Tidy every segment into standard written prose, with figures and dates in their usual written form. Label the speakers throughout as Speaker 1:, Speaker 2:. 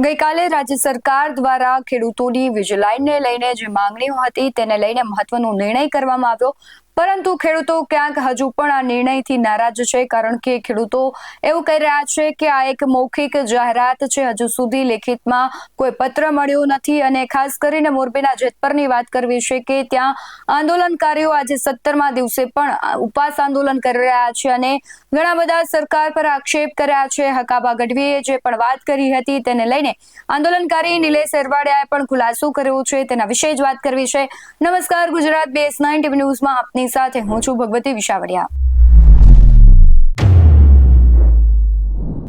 Speaker 1: ગઈકાલે રાજ્ય સરકાર દ્વારા ખેડૂતોની વીજ લાઇનને લઈને જે માંગણીઓ હતી તેને લઈને મહત્વનો નિર્ણય કરવામાં આવ્યો, પરંતુ ખેડૂતો ક્યાંક હજુ પણ આ નિર્ણયથી નારાજ છે, કારણ કે ખેડૂતો એવું કહી રહ્યા છે કે આ એક મૌખિક જાહેરાત છે, હજુ સુધી લેખિતમાં કોઈ પત્ર મળ્યો નથી. અને ખાસ કરીને મોરબીના જેતપરની વાત કરવી છે કે ત્યાં આંદોલનકારીઓ આજે 17મા દિવસે પણ ઉપવાસ આંદોલન કરી રહ્યા છે અને ઘણા બધા સરકાર પર આક્ષેપ કર્યા છે. હકાબા ગઢવીએ જે પણ વાત કરી હતી તેને લઈને આંદોલનકારી નિલેશ એરવાડિયાએ પણ ખુલાસો કર્યો છે, તેના વિશે જ વાત કરવી છે. નમસ્કાર, ગુજરાત BS9 TV ન્યૂઝમાં આપની સાથે હું છું ભગવતી વિશાવડિયા.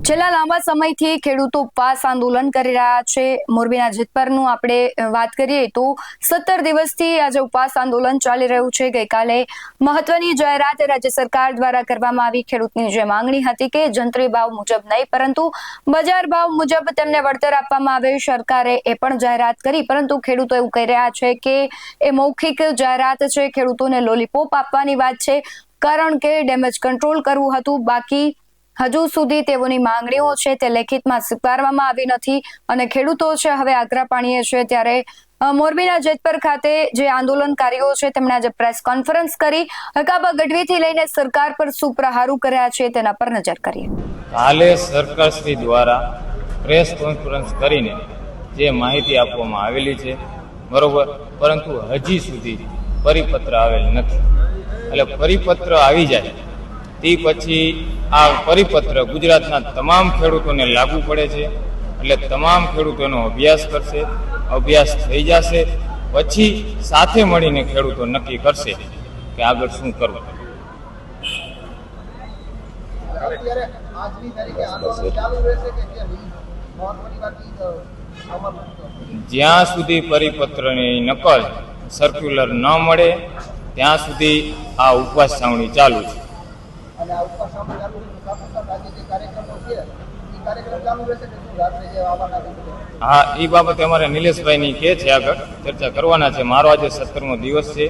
Speaker 1: છેલ્લા લાંબા સમયથી ખેડૂતો ઉપવાસ આંદોલન કરી રહ્યા છે. મોરબીના જેતપરનું આપણે વાત કરીએ તો 17 દિવસથી આજે ઉપવાસ આંદોલન ચાલી રહ્યું છે. ગઈકાલે મહત્વની જાહેરાત રાજ્ય સરકાર દ્વારા કરવામાં આવી. ખેડૂતની જે માંગણી હતી કે જંત્રી ભાવ મુજબ નહીં પરંતુ બજાર ભાવ મુજબ તેમને વળતર આપવામાં આવે, સરકારે એ પણ જાહેરાત કરી, પરંતુ ખેડૂતો એવું કહી રહ્યા છે કે એ મૌખિક જાહેરાત છે, ખેડૂતોને લોલીપોપ આપવાની વાત છે, કારણ કે ડેમેજ કંટ્રોલ કરવું હતું. બાકી હજુ સુધી તેઓની માંગણીઓ છે તે લેખિતમાં સ્વીકારવામાં આવી નથી અને ખેડૂતો છે હવે આકરા પાણીએ છે. ત્યારે મોરબીના જેતપર ખાતે જે આંદોલનકારીઓ છે તેમણે આજે પ્રેસ કોન્ફરન્સ કરી હકાબા ગઢવીથી લઈને સરકાર પર શું પ્રહારો કર્યા છે તેના પર નજર કરીએ.
Speaker 2: કાલે સરકારશ્રી દ્વારા પ્રેસ કોન્ફરન્સ કરીને જે માહિતી આપવામાં આવેલી છે બરોબર, પરંતુ હજી સુધી પરિપત્ર આવેલ નથી. એટલે પરિપત્ર આવી જાય તે પછી આ પરિપત્ર ગુજરાતના તમામ ખેડૂતોને લાગુ પડે છે. એટલે તમામ ખેડૂતોનો અભ્યાસ કરશે, અભ્યાસ થઈ જશે પછી સાથે મળીને ખેડૂતો નક્કી કરશે કે આગળ શું કરવું. જ્યાં સુધી પરિપત્રની નકલ સર્ક્યુલર ન મળે ત્યાં સુધી આ ઉપવાસ છાવણી ચાલુ છે. હા, એ બાબતે અમારે નિલેશભાઈની કે છે આગળ ચર્ચા કરવાના છે. મારો આજે 17મો દિવસ છે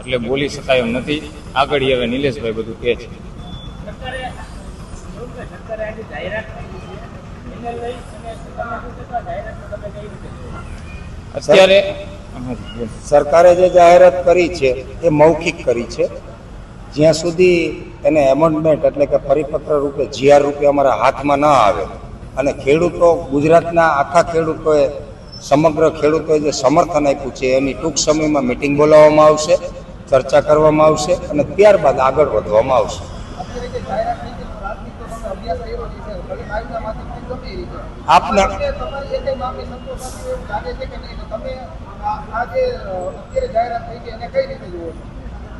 Speaker 2: એટલે બોલી શકાય એમ નથી. આગળ હવે નિલેશભાઈ બધું કે છે.
Speaker 3: અત્યારે સરકારે જે જાહેરાત કરી છે એ મૌખિક કરી છે. જ્યાં સુધી એને એમેન્ડમેન્ટ એટલે કે પરિપત્ર રૂપે GR રૂપે અમારા હાથમાં ન આવે અને ખેડૂતો, ગુજરાતના આખા ખેડૂતોએ, સમગ્ર ખેડૂતોએ જે સમર્થન આપ્યું છે એની ટૂંક સમયમાં મિટિંગ બોલાવવામાં આવશે, ચર્ચા કરવામાં આવશે અને ત્યારબાદ આગળ વધવામાં આવશે. આપના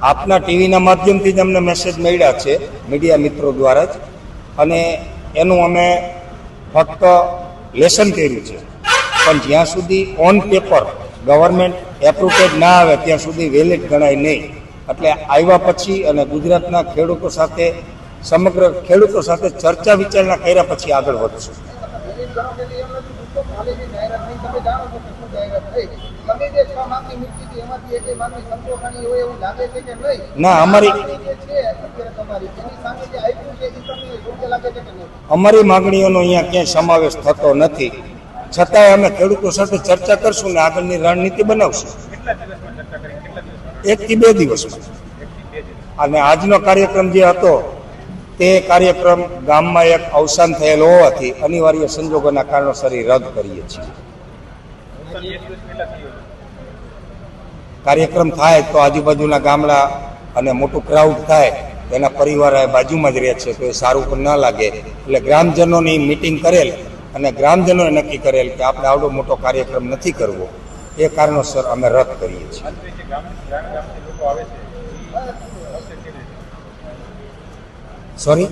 Speaker 3: આપના ટીવીના માધ્યમથી જ અમને મેસેજ મળ્યા છે, મીડિયા મિત્રો દ્વારા જ, અને એનું અમે ફક્ત લેસન કર્યું છે. પણ જ્યાં સુધી ઓન પેપર ગવર્મેન્ટ એપ્રુવેડ ના આવે ત્યાં સુધી વેલિડ ગણાય નહીં. એટલે આવ્યા પછી અને ગુજરાતના ખેડૂતો સાથે, સમગ્ર ખેડૂતો સાથે ચર્ચા વિચારણા કર્યા પછી આગળ વધશું. ના, અમારી માંગણીઓનો અહીંયા ક્યાંય સમાવેશ થતો નથી. છતાંય અમે ખેડૂતો સાથે ચર્ચા કરશું ને આગળની રણનીતિ બનાવશું. 1 થી 2 દિવસમાં. અને આજનો કાર્યક્રમ જે હતો તે કાર્યક્રમ ગામમાં એક અવસાન થયેલ હોવાથી અનિવાર્ય સંજોગોના કારણોસર રદ કરીએ છીએ. કાર્યક્રમ થાય તો આજુબાજુના ગામડા અને મોટું ક્રાઉડ થાય, એના પરિવાર બાજુમાં જ રહે છે તો એ સારું પણ ન લાગે. એટલે ગ્રામજનોની મિટિંગ કરેલ અને ગ્રામજનોએ નક્કી કરેલ કે આપણે આવડો મોટો કાર્યક્રમ નથી કરવો, એ કારણોસર અમે રદ કરીએ છીએ. સોરી,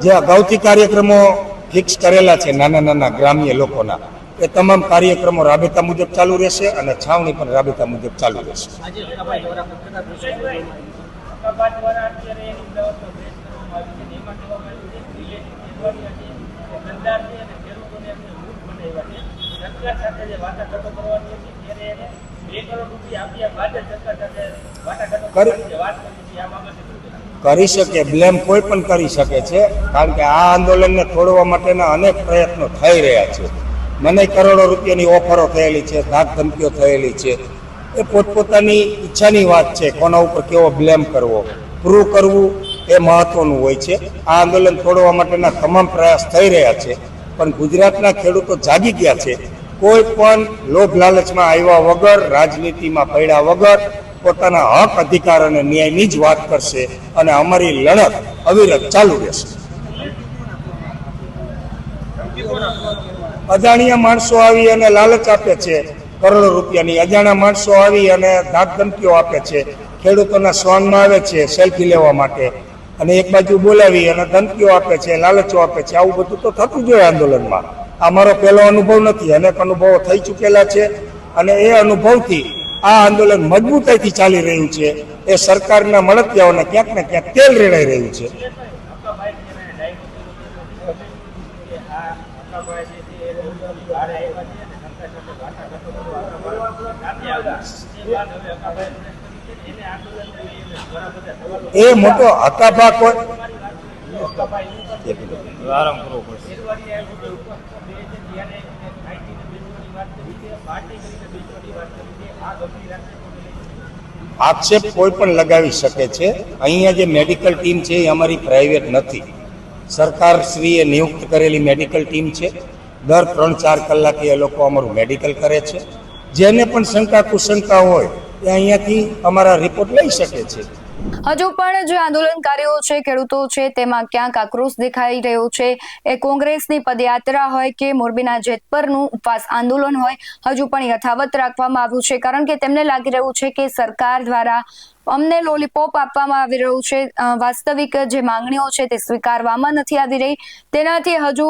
Speaker 3: જે અગાઉથી કાર્યક્રમો ફિક્સ કરેલા છે નાના નાના ગ્રામ્ય લોકોના, એ તમામ કાર્યક્રમો રાબેતા મુજબ ચાલુ રહેશે અને છાવણી પણ રાબેતા મુજબ ચાલુ રહેશે. કરી શકે, બ્લેમ કોઈ પણ કરી શકે છે, કારણ કે આ આંદોલનને તોડવા માટેના અનેક પ્રયત્નો થઈ રહ્યા છે. મને કરોડો રૂપિયાની ઓફરો થયેલી છે, ધાક ધમકીઓ થયેલી છે. એ પોતપોતાની ઈચ્છાની વાત છે, કોના ઉપર કેવો બ્લેમ કરવો, પ્રૂવ કરવું એ મહત્વનું હોય છે. આ આંદોલન તોડવા માટેના તમામ પ્રયાસ થઈ રહ્યા છે, પણ ગુજરાતના ખેડૂતો જાગી ગયા છે. કોઈ પણ લોભ લાલચમાં આવ્યા વગર, રાજનીતિમાં પડ્યા વગર પોતાના હક, અધિકાર અને ન્યાયની જ વાત કરશે અને અમારી લડત અવિરત ચાલુ રહેશે. અજાણ્યા માણસો આવી અને લાલચ આપે છે, કરોડો રૂપિયાની. અજાણ્યા માણસો આવી અને ધાક ધમકીઓ આપે છે, ખેડૂતોના સ્વાનમાં આવે છે સેલ્ફી લેવા માટે, અને એક બાજુ બોલાવી અને ધમકીઓ આપે છે, લાલચો આપે છે. આવું બધું તો થતું જ હોય આંદોલનમાં. આ મારો પહેલો અનુભવ નથી, અનેક અનુભવો થઈ ચૂકેલા છે, અને એ અનુભવથી આ આંદોલન મજબૂતાઈથી ચાલી રહ્યું છે. એ સરકારના મળતિયાઓને ક્યાંક ને ક્યાંક તેલ રેડાઈ રહ્યું છે. એ મોટો હકાભા કોઈ
Speaker 2: આરામ કરવો પડશે.
Speaker 3: આક્ષેપ કોઈ પણ લગાવી શકે છે. અહીંયા જે મેડિકલ ટીમ છે એ અમારી પ્રાઇવેટ નથી, સરકારશ્રીએ નિયુક્ત કરેલી મેડિકલ ટીમ છે. દર 3-4 કલાકે એ લોકો અમારું મેડિકલ કરે છે. જેને પણ શંકા કુશંકા હોય એ અહીંયાથી અમારા રિપોર્ટ લઈ શકે છે.
Speaker 1: હજુ પણ જે આંદોલનકારીઓ છે, ખેડૂતો છે, તેમાં ક્યાંક આક્રોશ દેખાઈ રહ્યો છે. એ કોંગ્રેસની પદયાત્રા હોય કે મોરબીના જેતપરનું ઉપવાસ આંદોલન હોય, હજુ પણ યથાવત રાખવામાં આવ્યું છે, કારણ કે તેમને લાગી રહ્યું છે કે સરકાર દ્વારા અમને લોલીપોપ આપવામાં આવી રહ્યું છે. વાસ્તવિક જે માંગણીઓ છે તે સ્વીકારવામાં નથી આવી રહી. તેનાથી હજુ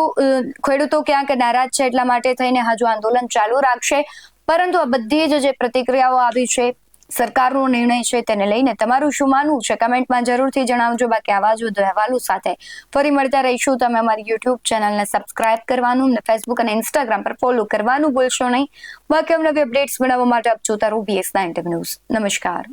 Speaker 1: ખેડૂતો ક્યાંક નારાજ છે, એટલા માટે થઈને હજુ આંદોલન ચાલુ રાખશે. પરંતુ આ બધી જ જે પ્રતિક્રિયાઓ આવી છે, સરકારનો નિર્ણય છે, તેને લઈને તમારું શું માનવું છે? કમેન્ટમાં જરૂરથી જણાવજો. બાકી આવા જ વધુ અહેવાલો સાથે ફરી મળતા રહીશું. તમે અમારી યુટ્યુબ ચેનલને સબસ્ક્રાઇબ કરવાનું અને ફેસબુક અને ઇન્સ્ટાગ્રામ પર ફોલો કરવાનું ભૂલશો નહીં. બાકી અમને અપડેટ્સ મેળવવા માટે આપ જોતા રહો BS9 ન્યૂઝ. નમસ્કાર.